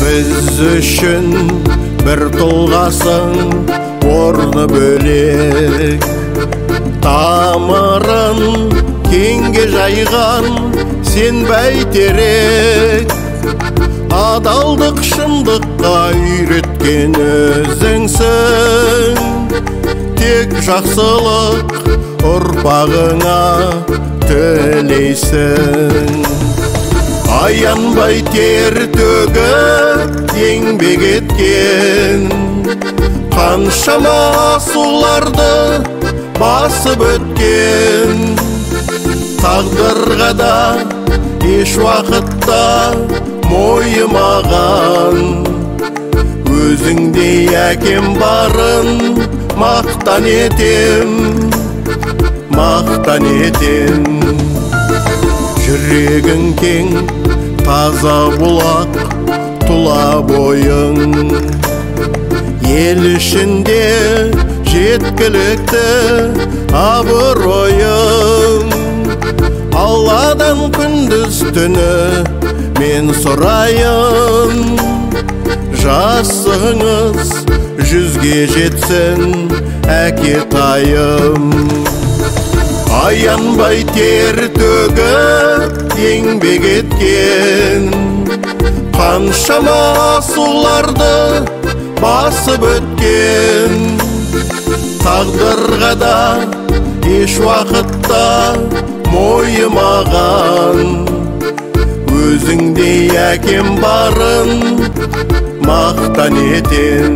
Біз үшін бір тұлғасың, орны бөлек. Тамырын кеңге жайған сен бәйтерек. Адалдық шындыққа үйреткен өзіңсің. Тек жақсылық ұрпағыңа тілейсің. Аянбай тер төгіп еңбек еткен, қаншама асуларды басып өткен. Тағдырға да еш уақытта мойымаған, өзіңдей әкем барын мақтан етем, мақтан етем. Жүрегің кең, таза бұлақ, тұла бойың. Ел ішінде жеткілікті абыройың. Алладан күндіз түні мен сұрайын, жасыңыз 100-ге жетсін әкетайым. Аянбай тер төгіп еңбек еткен, қаншама асуларды басып өткен. Тағдырға да еш уақытта мойымаған, өзіңдей әкем барын мақтан етем.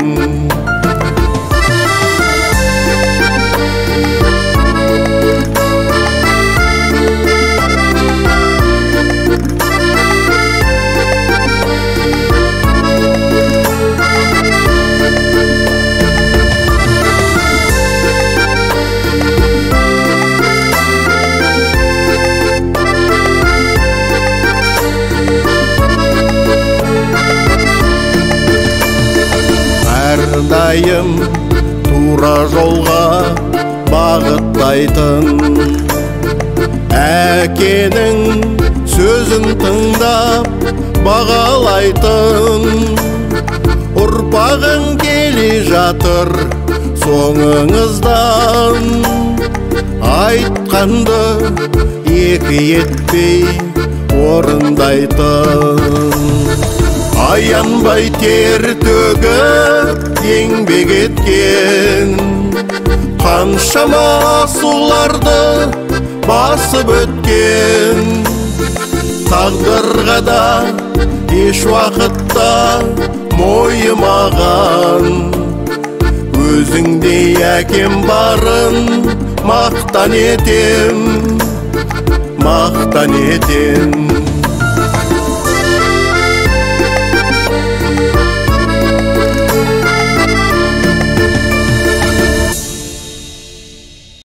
Әрдайым тура жолға бағыттайтын, әкенің сөзін тыңдап бағалайтын. Ұрпағың келе жатыр соңыңыздан, айтқанды екі етпей орындайтын. Аянбай тер төгіп еңбек еткен, қаншама асуларды басып өткен. Тағдырға да еш уақытта мойымаған, өзіңдей әкем барын мақтан етем, мақтан етем.